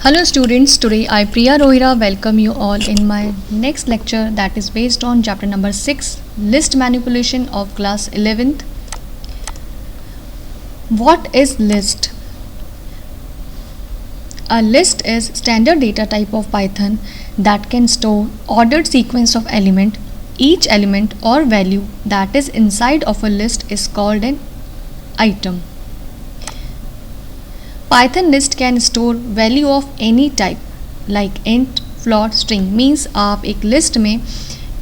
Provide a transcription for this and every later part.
Hello students, today I Priya Rohira welcome you all in my next lecture that is based on chapter number 6 list manipulation of class 11th. What is list? A list is standard data type of Python that can store ordered sequence of element. Each element or value that is inside of a list is called an item. Python list can store value of any type like int, float, string. Means आप एक list में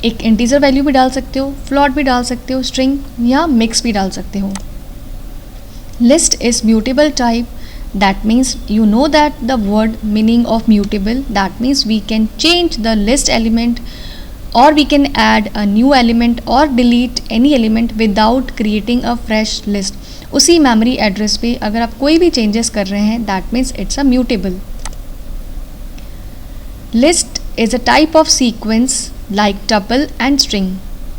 एक integer value भी डाल सकते हो, float भी डाल सकते हो, स्ट्रिंग या मिक्स भी डाल सकते हो. List is mutable type. That means you know that the word meaning of mutable. That means we can change the list element or we can add a new element or delete any element without creating a fresh list. उसी memory address पे अगर आप कोई भी changes कर रहे हैं that means it's a mutable. List is a type of sequence like tuple and string.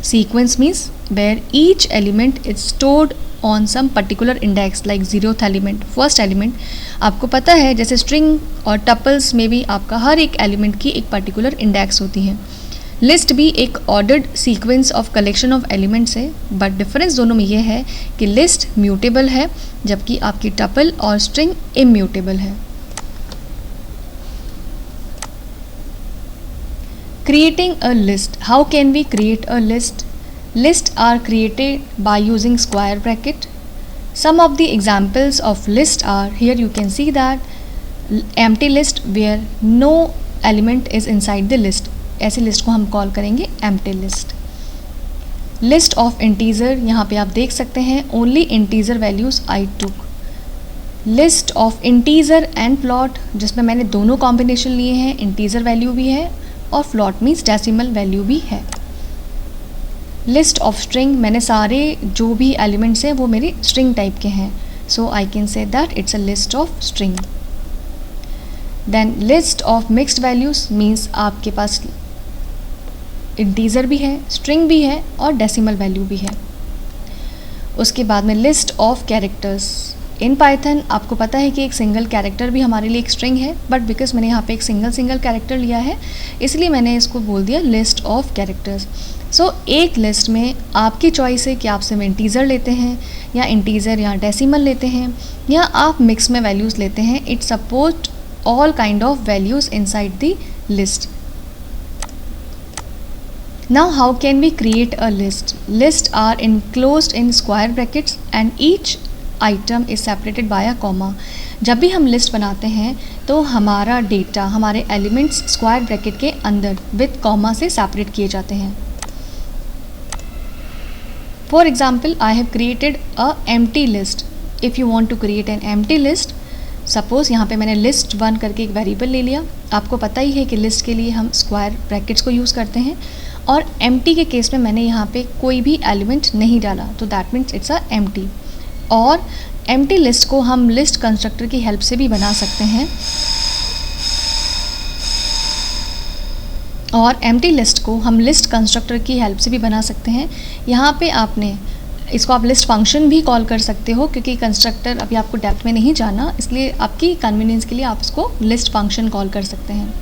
Sequence means where each element is stored on some particular index like zeroth element, first element. आपको पता है जैसे string और tuples में भी आपका हर एक element की एक पर्टिकुलर इंडेक्स होती है. लिस्ट भी एक ordered sequence of collection of elements है, बट डिफरेंस दोनों में ये है कि लिस्ट म्यूटेबल है जबकि आपकी टपल और स्ट्रिंग इम्यूटेबल है. Creating a list. How can we create a list? List are created by using square bracket. Some of the examples of list are here you can see that empty list where no element is inside the list. ऐसी list को हम call करेंगे empty list. List of integer, यहाँ पे आप देख सकते हैं only integer values I took. List of integer and plot जिसमें मैंने दोनों कॉम्बिनेशन लिए हैं, इंटीजर वैल्यू भी है और प्लॉट मीन्स डेसिमल वैल्यू भी है. लिस्ट ऑफ स्ट्रिंग, मैंने सारे जो भी एलिमेंट्स हैं वो मेरे स्ट्रिंग टाइप के हैं, so I can say that its a list of string. Then list of mixed values means आपके पास इंटीजर भी है, स्ट्रिंग भी है और डेसिमल वैल्यू भी है. उसके बाद में list of characters. In Python आपको पता है कि एक सिंगल कैरेक्टर भी हमारे लिए एक स्ट्रिंग है, बट बिकॉज मैंने यहाँ पे एक सिंगल कैरेक्टर लिया है इसलिए मैंने इसको बोल दिया लिस्ट ऑफ कैरेक्टर्स. सो एक लिस्ट में आपकी चॉइस है कि आप सिर्फ इंटीजर लेते हैं या इंटीजर या डेसिमल लेते हैं या आप मिक्स में वैल्यूज़ लेते हैं. It support all kind of values inside the list. Now how can we create a list? Lists are enclosed in square brackets and each item is separated by a comma. जब भी हम list बनाते हैं तो हमारा data, हमारे elements square bracket के अंदर विथ कॉमा से सेपरेट किए जाते हैं. For example I have created a empty list. If you want to create an empty list, suppose यहाँ पे मैंने लिस्ट 1 करके एक वेरिएबल ले लिया. आपको पता ही है कि लिस्ट के लिए हम स्क्वायर ब्रैकेट्स को यूज़ करते हैं और एम्प्टी के केस में मैंने यहाँ पे कोई भी एलिमेंट नहीं डाला, तो that means it's a empty. और एम्प्टी लिस्ट को हम लिस्ट कंस्ट्रक्टर की हेल्प से भी बना सकते हैं. और एम्प्टी लिस्ट को हम लिस्ट कंस्ट्रक्टर की हेल्प से भी बना सकते हैं. यहाँ पे आपने इसको आप लिस्ट फंक्शन भी कॉल कर सकते हो क्योंकि कंस्ट्रक्टर अभी आपको डेप्थ में नहीं जाना, इसलिए आपकी कन्वीनियंस के लिए आप इसको लिस्ट फंक्शन कॉल कर सकते हैं.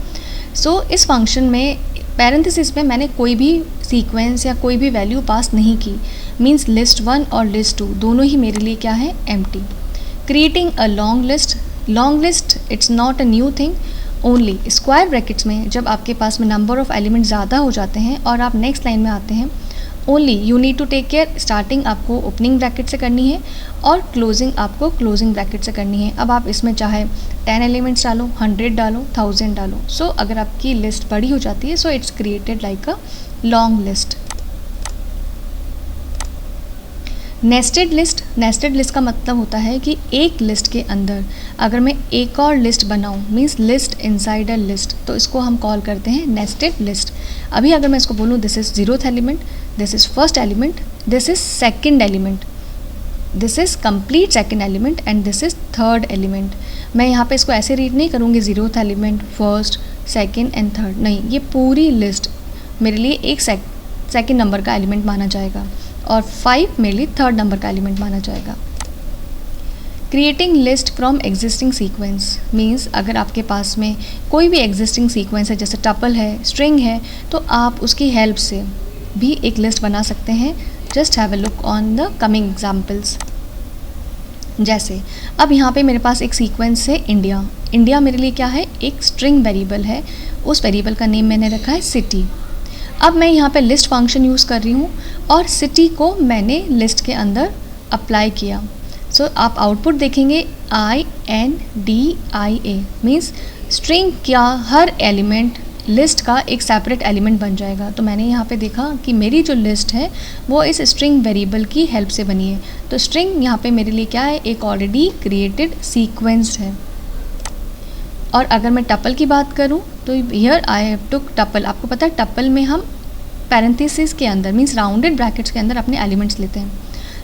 सो इस फंक्शन में पैरेंथेसिस में मैंने कोई भी सीक्वेंस या कोई भी वैल्यू पास नहीं की. मींस लिस्ट 1 और लिस्ट 2 दोनों ही मेरे लिए क्या है, empty. Creating a long list. Long list it's not a new thing. Only square brackets में जब आपके पास में नंबर ऑफ़ एलिमेंट ज़्यादा हो जाते हैं और आप नेक्स्ट लाइन में आते हैं, only you need to take care. Starting आपको ओपनिंग ब्रैकेट से करनी है और क्लोजिंग आपको क्लोजिंग ब्रैकेट से करनी है. अब आप इसमें चाहे 10 एलिमेंट्स डालो, 100 डालो, 1000 डालो. सो अगर आपकी लिस्ट बड़ी हो जाती है so it's created like a long list. Nested list. Nested list का मतलब होता है कि एक लिस्ट के अंदर अगर मैं एक और लिस्ट बनाऊँ, means list inside a list, तो इसको हम कॉल करते हैं नेस्टेड लिस्ट. अभी अगर मैं इसको बोलूँ this is zeroth element, this is first element, this is second element, this is complete second element and this is third element. मैं यहाँ पे इसको ऐसे रीड नहीं करूँगी zeroth element, first, second and third. नहीं, ये पूरी लिस्ट मेरे लिए एक सेकेंड नंबर का एलिमेंट माना जाएगा और 5 मेरे लिए थर्ड नंबर का एलिमेंट माना जाएगा. Creating list from existing sequence means अगर आपके पास में कोई भी एग्जिस्टिंग सीक्वेंस है, जैसे टपल है, स्ट्रिंग है, तो आप उसकी हेल्प से भी एक लिस्ट बना सकते हैं. Just have a look on the coming examples. जैसे अब यहाँ पे मेरे पास एक सीक्वेंस है इंडिया. इंडिया मेरे लिए क्या है, एक स्ट्रिंग वेरिएबल है. उस वेरिएबल का नेम मैंने रखा है सिटी. अब मैं यहाँ पे लिस्ट फंक्शन यूज़ कर रही हूँ और सिटी को मैंने लिस्ट के अंदर अप्लाई किया. सो आप आउटपुट देखेंगे INDIA मीन्स स्ट्रिंग क्या हर एलिमेंट लिस्ट का एक सेपरेट एलिमेंट बन जाएगा. तो मैंने यहाँ पे देखा कि मेरी जो लिस्ट है वो इस स्ट्रिंग वेरिएबल की हेल्प से बनी है. तो स्ट्रिंग यहाँ पे मेरे लिए क्या है, एक ऑलरेडी क्रिएटेड सीक्वेंस है. और अगर मैं टपल की बात करूँ तो here I have took tuple. आपको पता है टपल में हम पैरेंथेसिस के अंदर मीन्स राउंडेड ब्रैकेट्स के अंदर अपने एलिमेंट्स लेते हैं.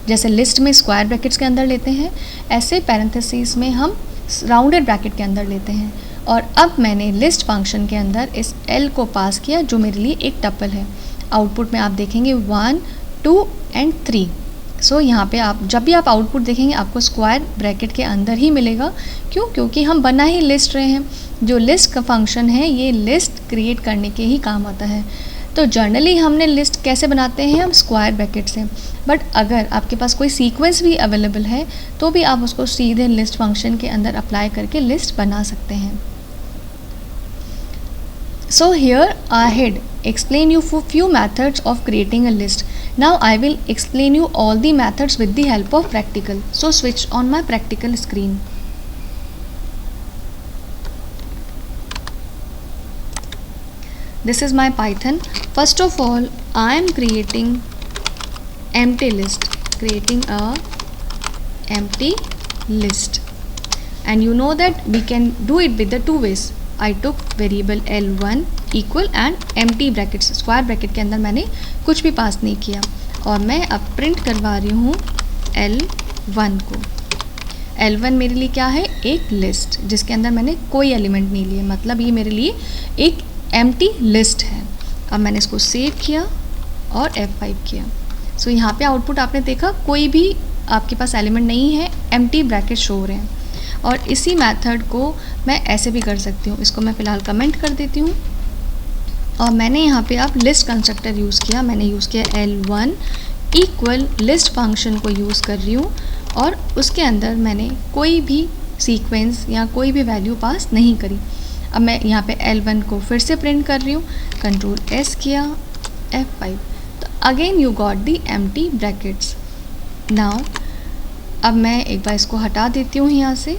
जैसे लिस्ट में स्क्वायर ब्रैकेट्स के अंदर लेते हैं, ऐसे पैरेंथेसिस में हम राउंडेड ब्रैकेट के अंदर लेते हैं. और अब मैंने लिस्ट फंक्शन के अंदर इस L को पास किया जो मेरे लिए एक टपल है. आउटपुट में आप देखेंगे 1, 2 एंड 3. सो यहाँ पे आप जब भी आप आउटपुट देखेंगे आपको स्क्वायर ब्रैकेट के अंदर ही मिलेगा. क्यों? क्योंकि हम बना ही लिस्ट रहे हैं. जो लिस्ट का फंक्शन है ये लिस्ट क्रिएट करने के ही काम आता है. तो जनरली हमने लिस्ट कैसे बनाते हैं, हम स्क्वायर ब्रैकेट से. बट अगर आपके पास कोई सीक्वेंस भी अवेलेबल है तो भी आप उसको सीधे लिस्ट फंक्शन के अंदर अप्लाई करके लिस्ट बना सकते हैं. So here I had explained you few methods of creating a list. Now I will explain you all the methods with the help of practical. So switch on my practical screen. This is my Python. First of all, I am creating empty list. Creating a empty list. And you know that we can do it with the two ways. I took variable L1 equal and empty brackets, square bracket के अंदर मैंने कुछ भी पास नहीं किया. और मैं अब प्रिंट करवा रही हूँ L1 को. L1 मेरे लिए क्या है, एक लिस्ट जिसके अंदर मैंने कोई एलिमेंट नहीं लिए. मतलब ये मेरे लिए एक एम्प्टी लिस्ट है. अब मैंने इसको सेव किया और F5 किया. सो यहाँ पे आउटपुट आपने देखा कोई भी आपके पास एलिमेंट नहीं है, एम्प्टी ब्रैकेट शो हो रहे हैं. और इसी मेथड को मैं ऐसे भी कर सकती हूँ. इसको मैं फ़िलहाल कमेंट कर देती हूँ. और मैंने यहाँ पे अब लिस्ट कंस्ट्रक्टर यूज़ किया. मैंने यूज़ किया L1 इक्वल लिस्ट फंक्शन को यूज़ कर रही हूँ और उसके अंदर मैंने कोई भी सीक्वेंस या कोई भी वैल्यू पास नहीं करी. अब मैं यहाँ पे L1 को फिर से प्रिंट कर रही हूँ. कंट्रोल S किया, F5. तो again you got the empty brackets. Now अब मैं एक बार इसको हटा देती हूँ यहाँ से.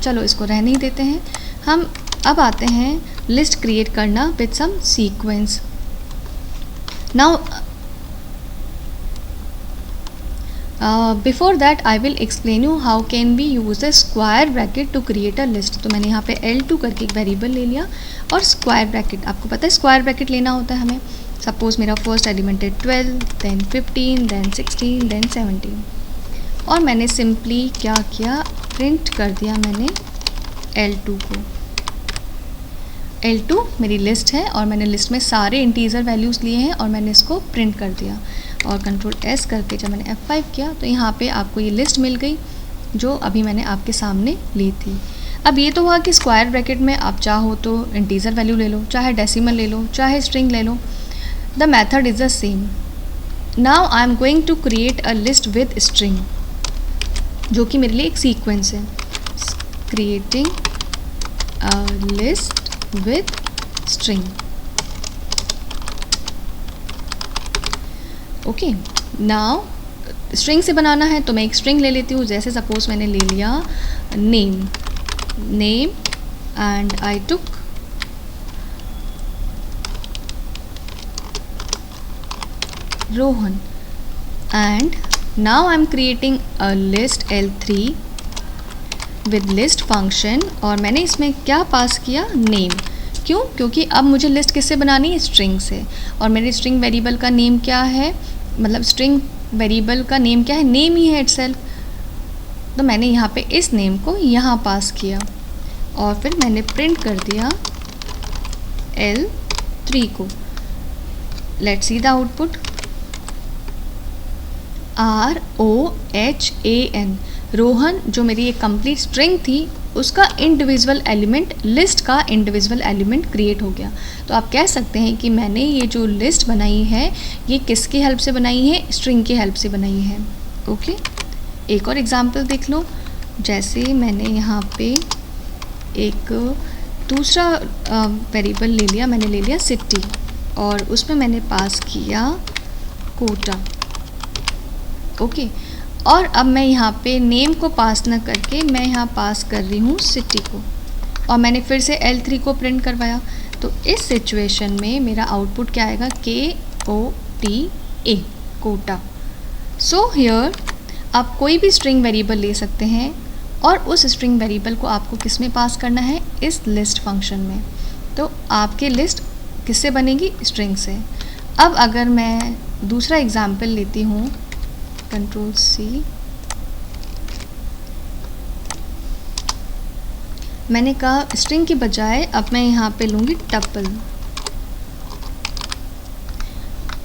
चलो इसको रहने ही देते हैं. हम अब आते हैं लिस्ट क्रिएट करना with some sequence. Now before that I will explain you how can be use a square bracket to create a list. तो मैंने यहाँ पे L2 करके एक वेरिएबल ले लिया और स्क्वायर ब्रैकेट, आपको पता है स्क्वायर ब्रैकेट लेना होता है हमें. सपोज मेरा फर्स्ट एलिमेंट है 12, देन 15, देन 16, देन 17. और मैंने सिंपली क्या किया, प्रिंट कर दिया मैंने L2 को. L2 मेरी लिस्ट है और मैंने लिस्ट में सारे इंटीजर वैल्यूज़ लिए हैं और मैंने इसको प्रिंट कर दिया. और कंट्रोल S करके जब मैंने F5 किया तो यहाँ पे आपको ये लिस्ट मिल गई जो अभी मैंने आपके सामने ली थी. अब ये तो हुआ कि स्क्वायर ब्रैकेट में आप चाहो तो इंटीजर वैल्यू ले लो, चाहे डेसिमल ले लो, चाहे स्ट्रिंग ले लो. The method is the same. Now I am going to create a list with string जो कि मेरे लिए एक सीक्वेंस है. Creating a list with string. Okay, now string से बनाना है तो मैं एक स्ट्रिंग ले लेती हूँ. जैसे सपोज मैंने ले लिया name and I took Rohan. And now I am creating a list L3 with list function और मैंने इसमें क्या पास किया, नेम. क्यों? क्योंकि अब मुझे लिस्ट किससे बनानी है, स्ट्रिंग से. और मेरी स्ट्रिंग वेरिएबल का नेम क्या है, मतलब स्ट्रिंग वेरिएबल का नेम क्या है, नेम ही है इटसेल्फ. तो मैंने यहाँ पे इस नेम को यहाँ पास किया और फिर मैंने प्रिंट कर दिया L3 को. Let's see the output. ROHAN Rohan जो मेरी एक कंप्लीट स्ट्रिंग थी उसका इंडिविजुअल एलिमेंट, लिस्ट का इंडिविजुअल एलिमेंट क्रिएट हो गया। तो आप कह सकते हैं कि मैंने ये जो लिस्ट बनाई है ये किसकी हेल्प से बनाई है, स्ट्रिंग की हेल्प से बनाई है। ओके, एक और एग्जांपल देख लो। जैसे मैंने यहाँ पे एक दूसरा वेरिएबल ले लिया, मैंने ले लिया सिटी और उसमें मैंने पास किया कोटा। ओके, और अब मैं यहाँ पे नेम को पास न करके मैं यहाँ पास कर रही हूँ सिटी को, और मैंने फिर से L3 को प्रिंट करवाया। तो इस सिचुएशन में मेरा आउटपुट क्या आएगा, KOTA, कोटा। सो हियर आप कोई भी स्ट्रिंग वेरिएबल ले सकते हैं और उस स्ट्रिंग वेरिएबल को आपको किस में पास करना है, इस लिस्ट फंक्शन में। तो आपकी लिस्ट किससे बनेगी, स्ट्रिंग से। अब अगर मैं दूसरा एग्जाम्पल लेती हूँ, Ctrl+C, मैंने कहा स्ट्रिंग की बजाय अब मैं यहाँ पे लूँगी टपल।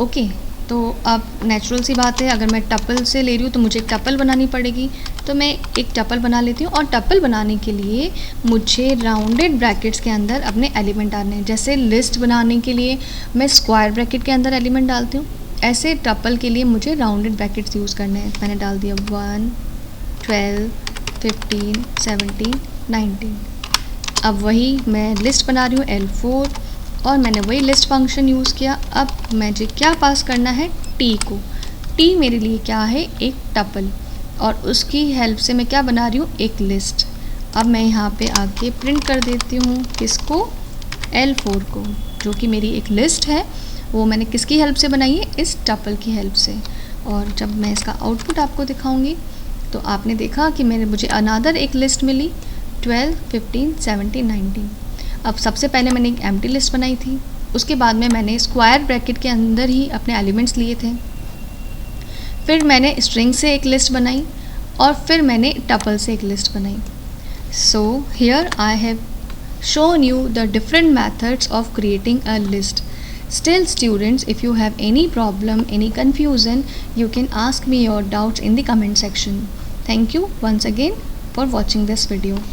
ओके, तो अब नेचुरल सी बात है, अगर मैं टपल से ले रही हूँ तो मुझे एक टपल बनानी पड़ेगी। तो मैं एक टपल बना लेती हूँ, और टपल बनाने के लिए मुझे राउंडेड ब्रैकेट्स के अंदर अपने एलिमेंट डालने हैं। जैसे लिस्ट बनाने के लिए मैं स्क्वायर ब्रैकेट के अंदर एलिमेंट डालती हूँ, ऐसे टपल के लिए मुझे राउंडेड ब्रैकेट्स यूज़ करने हैं। मैंने डाल दिया 1, 12, 15, 17, 19। अब वही मैं लिस्ट बना रही हूँ L4, और मैंने वही लिस्ट फंक्शन यूज़ किया। अब मुझे क्या पास करना है, T को। T मेरे लिए क्या है, एक टपल, और उसकी हेल्प से मैं क्या बना रही हूँ, एक लिस्ट। अब मैं यहाँ पे आके प्रिंट कर देती हूँ किसको, L4 को, जो कि मेरी एक लिस्ट है। वो मैंने किसकी हेल्प से बनाई है, इस टपल की हेल्प से। और जब मैं इसका आउटपुट आपको दिखाऊंगी तो आपने देखा कि मुझे अनदर एक लिस्ट मिली, 12, 15, 17, 19। अब सबसे पहले मैंने एक एम्प्टी लिस्ट बनाई थी, उसके बाद में मैंने स्क्वायर ब्रैकेट के अंदर ही अपने एलिमेंट्स लिए थे। फिर मैंने स्ट्रिंग से एक लिस्ट बनाई, और फिर मैंने टपल से एक लिस्ट बनाई। So here I have shown you the different methods of creating a list. Still students, if you have any problem, any confusion, you can ask me your doubts in the comment section. Thank you once again for watching this video.